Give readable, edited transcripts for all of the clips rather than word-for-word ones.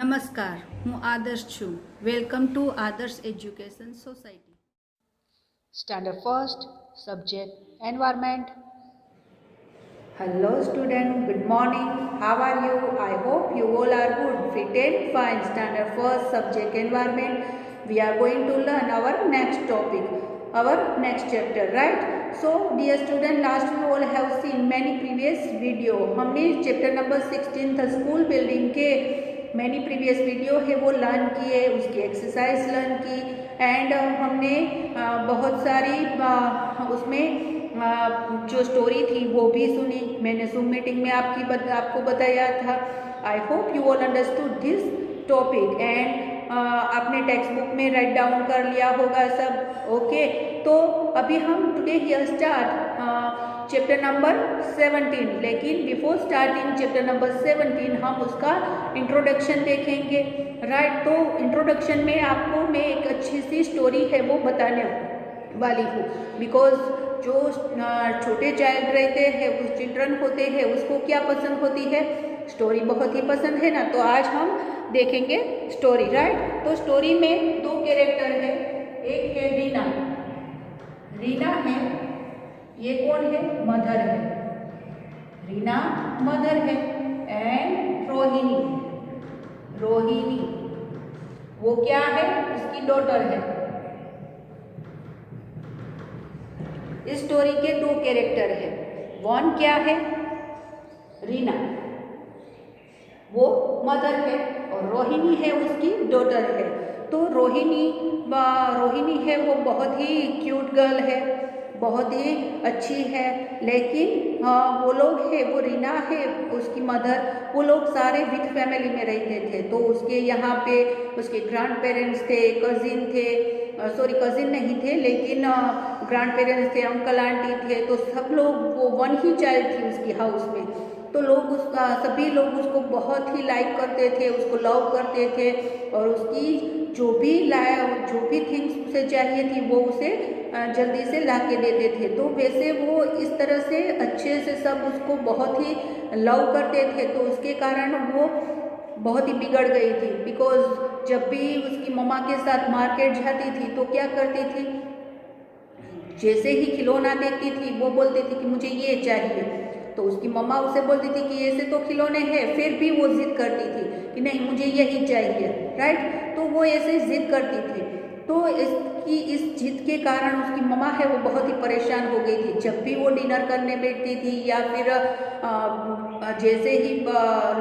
નમસ્કાર, હું આદર્શ છું. વેલકમ ટુ આદર્શ education society. Standard first, subject environment. Hello student, good morning. How are you? I hope you all are good, fit and fine. Standard first, subject environment. We are going to learn our next topic, our next chapter, right? So dear student, last you all have seen many previous video. हमने chapter number 16 था school building के many previous video है वो learn किए, उसकी exercise learn की and हमने बहुत सारी उसमें जो स्टोरी थी वो भी सुनी. मैंने जूम मीटिंग में आपको बताया था. आई hope you all understood this topic and आपने टेक्स्ट बुक में राइट डाउन कर लिया होगा सब. ओके, तो अभी हम today here start chapter number 17. लेकिन बिफोर स्टार्टिंग चैप्टर नंबर 17 हम उसका इंट्रोडक्शन देखेंगे, राइट? तो इंट्रोडक्शन में आपको मैं एक अच्छी सी स्टोरी है वो बताने वाली हूँ. बिकॉज जो छोटे चाइल्ड रहते हैं, उस चिल्ड्रन होते हैं, उसको क्या पसंद होती है? स्टोरी बहुत ही पसंद है ना. तो आज हम देखेंगे स्टोरी, राइट? तो स्टोरी में दो कैरेक्टर है. एक है रीना. रीना है, ये कौन है? मदर है. रीना मदर है. एंड रोहिणी. रोहिणी वो क्या है? उसकी डॉटर है. इस स्टोरी के दो कैरेक्टर है. वन क्या है? रीना, वो मदर है, और रोहिणी है उसकी डॉटर है. तो रोहिणी है वो बहुत ही क्यूट गर्ल है, बहुत ही अच्छी है. लेकिन वो लोग है, वो रीना है उसकी मदर, वो लोग सारे विथ फैमिली में रहते थे. तो उसके यहाँ पे उसके ग्रैंड पेरेंट्स थे, कजिन थे, सॉरी कजिन नहीं थे लेकिन ग्रैंड पेरेंट्स थे, अंकल आंटी थे. तो सब लोग, वो वन ही चाइल्ड थी उसकी हाउस में. तो लोग सभी लोग उसको बहुत ही लाइक करते थे, उसको लव करते थे, और उसकी जो भी थिंग्स उसे चाहिए थी वो उसे जल्दी से ला के देते थे. तो वैसे वो इस तरह से अच्छे से सब उसको बहुत ही लव करते थे. तो उसके कारण वो बहुत ही बिगड़ गई थी. बिकॉज जब भी उसकी मम्मा के साथ मार्केट जाती थी तो क्या करती थी? जैसे ही खिलौना देखती थी वो बोलती थी कि मुझे ये चाहिए. तो उसकी मम्मा उसे बोलती थी कि ऐसे तो खिलौने हैं, फिर भी वो जिद करती थी कि नहीं मुझे यही चाहिए, राइट? तो वो ऐसे जिद करती थी. तो इस जिद के कारण उसकी मम्मा है वो बहुत ही परेशान हो गई थी. जब भी वो डिनर करने बैठती थी या फिर जैसे ही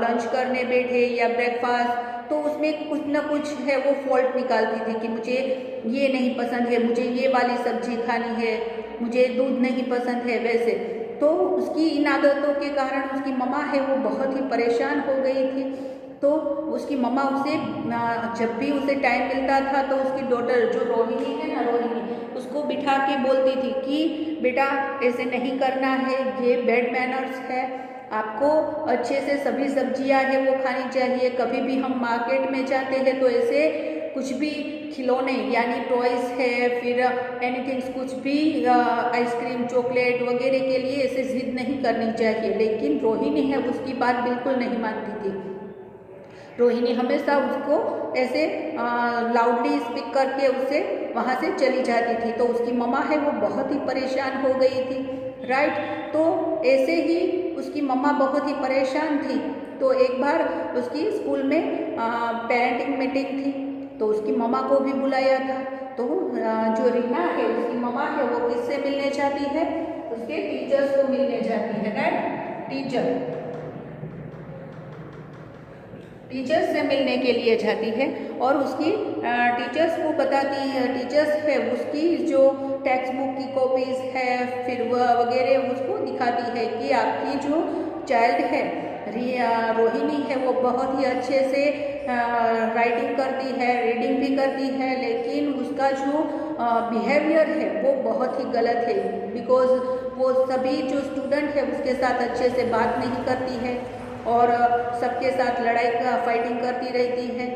लंच करने बैठे या ब्रेकफास्ट, तो उसमें कुछ ना कुछ है वो फॉल्ट निकालती थी कि मुझे ये नहीं पसंद है, मुझे ये वाली सब्जी खानी है, मुझे दूध नहीं पसंद है, वैसे. तो उसकी इन आदतों के कारण उसकी मम्मा है वो बहुत ही परेशान हो गई थी. तो उसकी मम्मा उसे जब भी उसे टाइम मिलता था तो उसकी डॉटर जो रोहिणी है ना, रोहिणी, उसको बिठा के बोलती थी कि बेटा ऐसे नहीं करना है, ये बैड मैनर्स है, आपको अच्छे से सभी सब्जियां है वो खानी चाहिए. कभी भी हम मार्केट में जाते हैं तो ऐसे कुछ भी खिलौने यानी टॉयज है, फिर एनीथिंग्स, कुछ भी आइसक्रीम, चॉकलेट वगैरह के लिए ऐसे जिद नहीं करनी चाहिए. लेकिन रोहिणी है उसकी बात बिल्कुल नहीं मानती थी. रोहिणी हमेशा उसको ऐसे लाउडली स्पीक करके उससे वहाँ से चली जाती थी. तो उसकी मम्मा है वो बहुत ही परेशान हो गई थी, राइट? तो ऐसे ही उसकी मम्मा बहुत ही परेशान थी. तो एक बार उसकी स्कूल में पेरेंटिंग मीटिंग थी, तो उसकी मम्मा को भी बुलाया था. तो जो रीना है उसकी मम्मा है वो किससे मिलने जाती है? उसके टीचर्स को मिलने जाती है, राइट? टीचर्स से मिलने के लिए जाती है और उसकी टीचर्स को बताती है, टीचर्स है उसकी जो टेक्स्ट बुक की कॉपीज़ है फिर वगैरह उसको दिखाती है कि आपकी जो चाइल्ड है रोहिणी है वो बहुत ही अच्छे से राइटिंग करती है, रीडिंग भी करती है, लेकिन उसका जो बिहेवियर है वो बहुत ही गलत है. बिकॉज वो सभी जो स्टूडेंट है उसके साथ अच्छे से बात नहीं करती है और सबके साथ लड़ाई फाइटिंग करती रहती है.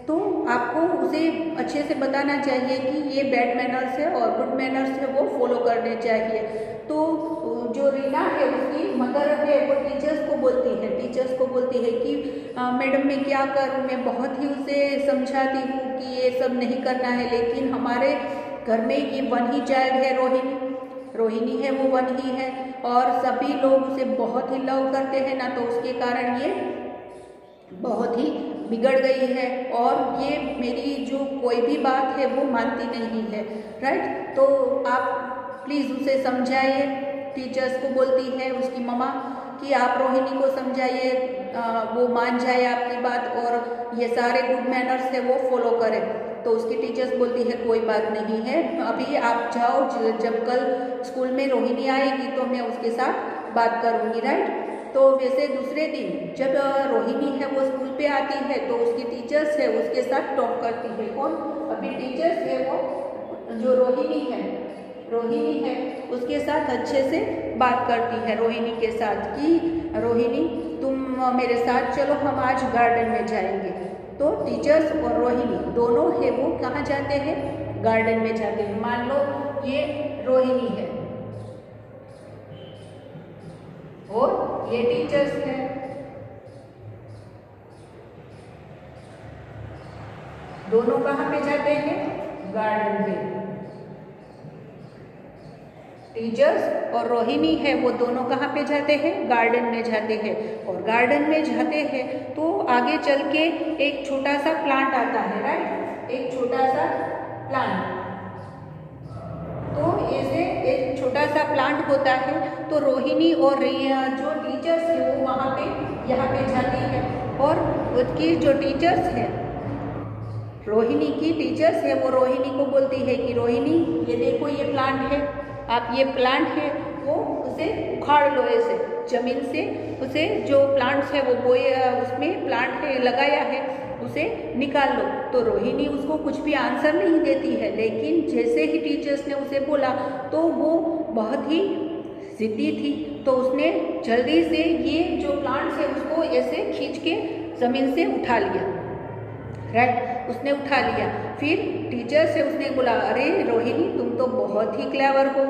तो आपको उसे अच्छे से बताना चाहिए कि ये बैड मैनर्स है और गुड मैनर्स है वो फॉलो करने चाहिए. तो जो रीना है उसकी मदर है वो टीचर्स को बोलती है कि मैडम मैं क्या करूँ, मैं बहुत ही उसे समझाती हूँ कि ये सब नहीं करना है, लेकिन हमारे घर में ये वन ही चाइल्ड है, रोहिणी है, वो वन ही है और सभी लोग उसे बहुत ही लव करते हैं ना, तो उसके कारण ये बहुत ही बिगड़ गई है और ये मेरी जो कोई भी बात है वो मानती नहीं है, राइट। तो आप प्लीज़ उसे समझाइए, टीचर्स को बोलती है उसकी मम्मा कि आप रोहिणी को समझाइए, वो मान जाए आपकी बात और ये सारे गुड मैनर्स है वो फॉलो करे। तो उसकी टीचर्स बोलती है कोई बात नहीं है, अभी आप जाओ, जब कल स्कूल में रोहिणी आएगी तो मैं उसके साथ बात करूँगी, राइट। तो वैसे दूसरे दिन जब रोहिणी है वो स्कूल पे आती है तो उसकी टीचर्स है उसके साथ टॉक करती है। कौन? अभी टीचर्स है वो जो रोहिणी है उसके साथ अच्छे से बात करती है रोहिणी के साथ कि रोहिणी तुम मेरे साथ चलो, हम आज गार्डन में जाएंगे। तो टीचर्स और रोहिणी दोनों है वो कहाँ जाते हैं? गार्डन में जाते हैं। मान लो ये रोहिणी है और ये टीचर्स है, दोनों कहाँ पे जाते हैं? गार्डन पे। टीचर्स और रोहिणी है वो दोनों कहाँ पे जाते हैं? गार्डन में जाते हैं। और गार्डन में जाते हैं तो आगे चल के एक छोटा सा प्लांट आता है, राइट, एक छोटा सा प्लांट। तो ऐसे एक छोटा सा प्लांट होता है तो रोहिणी और जो टीचर्स है वो वहाँ पे यहाँ पे जाती है और उसकी जो टीचर्स है, रोहिणी की टीचर्स है वो रोहिणी को बोलती है कि रोहिणी ये देखो ये प्लांट है, आप ये प्लांट है वो उसे उखाड़ लो, ऐसे जमीन से उसे जो प्लांट्स है वो बोए उसमें प्लांट है लगाया है उसे निकाल लो। तो रोहिणी उसको कुछ भी आंसर नहीं देती है, लेकिन जैसे ही टीचर्स ने उसे बोला तो वो बहुत ही जिद्दी थी, तो उसने जल्दी से ये जो प्लांट्स है उसको ऐसे खींच के ज़मीन से उठा लिया, राइट, उसने उठा लिया। फिर टीचर से उसने बोला अरे रोहिणी तुम तो बहुत ही क्लेवर हो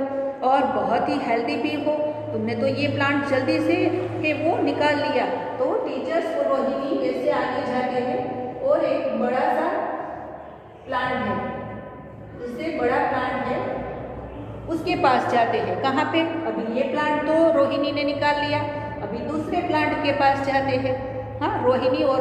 और बहुत ही हेल्दी भी हो, तुमने तो ये प्लांट जल्दी से है वो निकाल लिया। तो टीचर्स और रोहिणी ऐसे आगे जाते हैं और एक बड़ा सा प्लांट है, उससे बड़ा प्लांट है उसके पास जाते हैं। कहाँ पे? अभी ये प्लांट तो रोहिणी ने निकाल लिया, अभी दूसरे प्लांट के पास जाते हैं। हाँ, रोहिणी और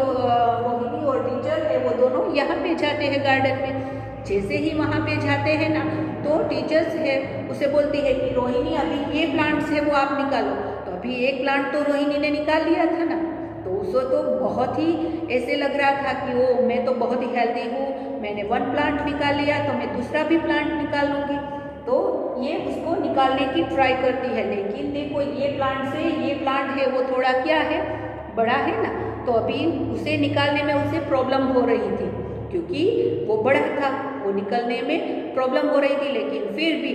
टीचर है वो दोनों यहाँ पे जाते हैं गार्डन में। जैसे ही वहाँ पे जाते हैं ना तो टीचर्स है उसे बोलती है कि रोहिणी अभी ये प्लांट्स है वो आप निकालो। तो अभी एक प्लांट तो रोहिणी ने निकाल लिया था ना, तो उसको तो बहुत ही ऐसे लग रहा था कि वो मैं तो बहुत ही हेल्दी हूँ, मैंने वन प्लांट निकाल लिया तो मैं दूसरा भी प्लांट निकाल लूँगी। तो ये उसको निकालने की ट्राई करती है, लेकिन देखो ये प्लांट से ये प्लांट है वो थोड़ा क्या है, बड़ा है ना, तो अभी उसे निकालने में उसे प्रॉब्लम हो रही थी क्योंकि वो बड़ा था, वो निकलने में प्रॉब्लम हो रही थी। लेकिन फिर भी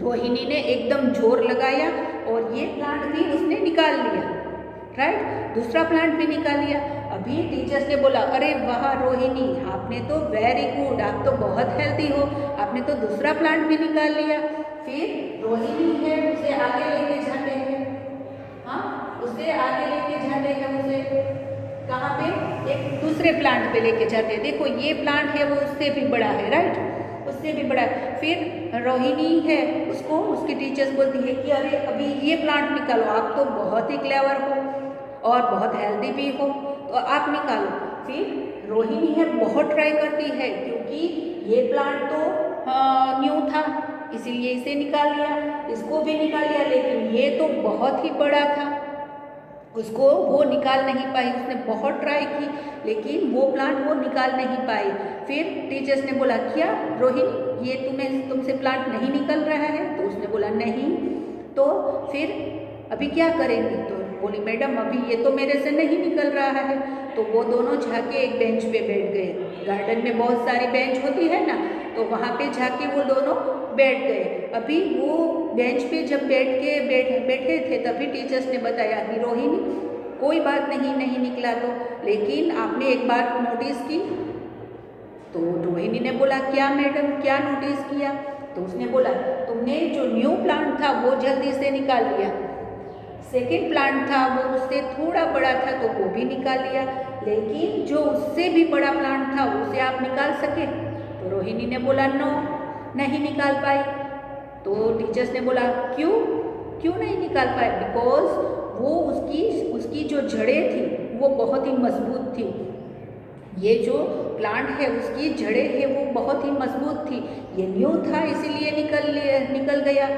रोहिणी ने एकदम जोर लगाया और ये प्लांट भी उसने निकाल लिया, राइट, दूसरा प्लांट भी निकाल लिया। अभी टीचर्स ने बोला अरे वाह रोहिणी आपने तो वेरी गुड, आप तो बहुत हेल्दी हो, आपने तो दूसरा प्लांट भी निकाल लिया। फिर रोहिणी है उसे आगे लेके जाते हैं, हाँ उसे आगे लेके जाते हैं, उसे कहाँ पे? एक दूसरे प्लांट पे लेके जाते हैं। देखो ये प्लांट है वो उससे भी बड़ा है, राइट, उससे भी बड़ा है। फिर रोहिणी है उसको उसकी टीचर्स बोलती है कि अरे अभी ये प्लांट निकालो, आप तो बहुत ही क्लेवर हो और बहुत हेल्दी भी हो, तो आप निकालो। फिर रोहिणी है बहुत ट्राई करती है क्योंकि ये प्लांट तो न्यू था इसीलिए इसे निकाल लिया, इसको भी निकाल लिया, लेकिन ये तो बहुत ही बड़ा था, उसको वो निकाल नहीं पाई। उसने बहुत ट्राई की लेकिन वो प्लांट वो निकाल नहीं पाई। फिर टीचर्स ने बोला क्या रोहिणी ये तुमसे प्लांट नहीं निकल रहा है? तो उसने बोला नहीं। तो फिर अभी क्या करेंगी? तो बोली मैडम अभी ये तो मेरे से नहीं निकल रहा है। तो वो दोनों जाके एक बेंच पे बैठ गए। गार्डन में बहुत सारी बेंच होती है ना, तो वहाँ पे जाके वो दोनों बैठ गए। अभी वो बेंच पे जब बैठे थे तभी टीचर्स ने बताया कि रोहिणी कोई बात नहीं निकला तो, लेकिन आपने एक बात नोटिस की? तो रोहिणी ने बोला क्या मैडम क्या नोटिस किया? तो उसने बोला तुमने जो न्यू प्लांट था वो जल्दी से निकाल लिया, सेकेंड प्लांट था वो उससे थोड़ा बड़ा था तो वो भी निकाल लिया, लेकिन जो उससे भी बड़ा प्लांट था उसे आप निकाल सके? तो रोहिणी ने बोला नो, नहीं निकाल पाई। तो टीचर्स ने बोला क्यों क्यों नहीं निकाल पाए? बिकॉज वो उसकी जो जड़ें थी वो बहुत ही मजबूत थी। ये जो प्लांट है उसकी जड़ें है वो बहुत ही मजबूत थी, ये न्यू था इसीलिए निकल गया।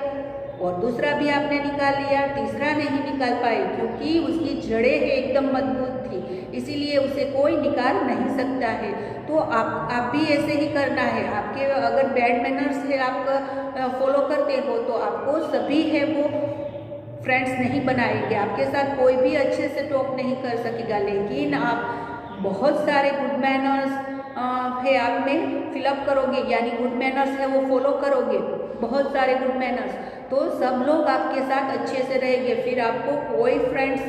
और दूसरा भी आपने निकाल लिया, तीसरा नहीं निकाल पाए क्योंकि उसकी जड़ें है एकदम मजबूत थी, इसीलिए उसे कोई निकाल नहीं सकता है। तो आप भी ऐसे ही करना है। आपके अगर बैड मैनर्स है आप फॉलो करते हो तो आपको सभी है वो फ्रेंड्स नहीं बनाएंगे, आपके साथ कोई भी अच्छे से टॉक नहीं कर सकेगा। लेकिन आप बहुत सारे गुड मैनर्स है आप में फिलअप करोगे, यानी गुड मैनर्स है वो फॉलो करोगे, बहुत सारे गुड मैनर्स, तो सब लोग आपके साथ अच्छे से रहेंगे। फिर आपको कोई फ्रेंड्स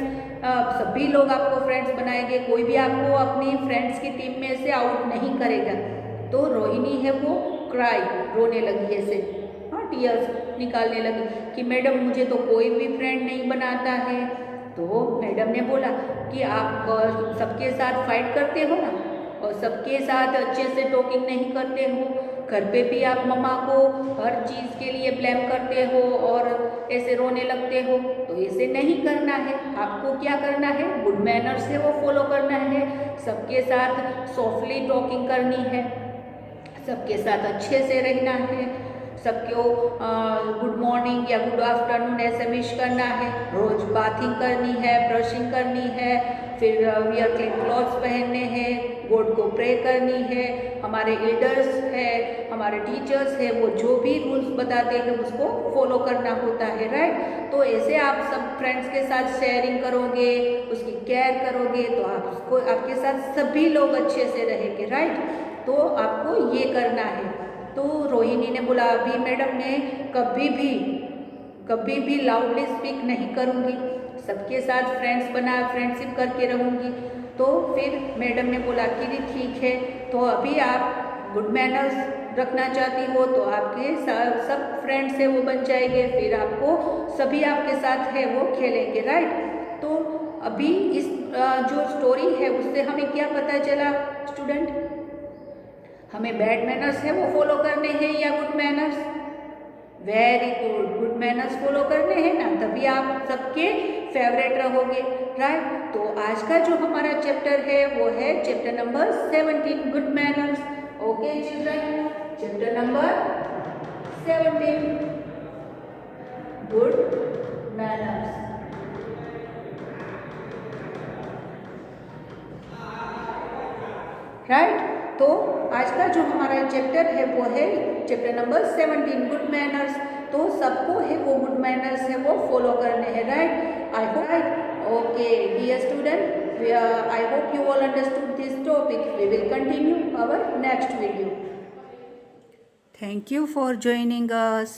सभी लोग आपको फ्रेंड्स बनाएंगे, कोई भी आपको अपनी फ्रेंड्स की टीम में से आउट नहीं करेगा। तो रोहिणी है वो क्राई, रोने लगी ऐसे, हाँ टीयर्स निकालने लगी कि मैडम मुझे तो कोई भी फ्रेंड नहीं बनाता है। तो मैडम ने बोला कि आप सबके साथ फाइट करते हो ना, और सबके साथ अच्छे से टॉकिंग नहीं करते हो, घर पे भी आप मम्मा को हर चीज़ के लिए ब्लेम करते हो और ऐसे रोने लगते हो, तो ऐसे नहीं करना है। आपको क्या करना है? गुड मैनर्स है वो फॉलो करना है, सबके साथ सॉफ्टली टॉकिंग करनी है, सबके साथ अच्छे से रहना है, सबको गुड मॉर्निंग या गुड आफ्टरनून ऐसे विश करना है, रोज बाथिंग करनी है, ब्रशिंग करनी है, फिर वियर क्लीन क्लॉथ्स पहनने हैं, गॉड को प्रे करनी है, हमारे एल्डर्स है, हमारे टीचर्स है, वो जो भी रूल्स बताते हैं उसको फॉलो करना होता है, राइट। तो ऐसे आप सब फ्रेंड्स के साथ शेयरिंग करोगे, उसकी केयर करोगे, तो आपके साथ सभी लोग अच्छे से रहेंगे, राइट। तो आपको ये करना है। तो रोहिणी ने बोला अभी मैडम मैं कभी भी लाउडली स्पीक नहीं करूँगी, सबके साथ फ्रेंडशिप करके रहूँगी। तो फिर मैडम ने बोला कि ठीक है, तो अभी आप गुड मैनर्स रखना चाहती हो तो आपके सब फ्रेंड्स है वो बन जाएंगे, फिर आपको सभी आपके साथ है वो खेलेंगे, राइट। तो अभी इस जो स्टोरी है उससे हमें क्या पता चला स्टूडेंट? हमें बैड मैनर्स है वो फॉलो करने हैं या good manners? Very good, good manners follow करने हैं ना, तभी आप सबके फेवरेट रहोगे, राइट। तो आज का जो हमारा चैप्टर है वो है chapter number 17 good manners. Okay children, chapter number 17 good manners. Right, तो आज का जो हमारा चैप्टर है वो है चैप्टर नंबर 17 गुड मैनर्स। तो सबको है वो गुड मैनर्स है वो फॉलो करने हैं, right. I hope, right, okay dear student, I hope you all understood this topic. We will continue our next video. Thank you for joining us.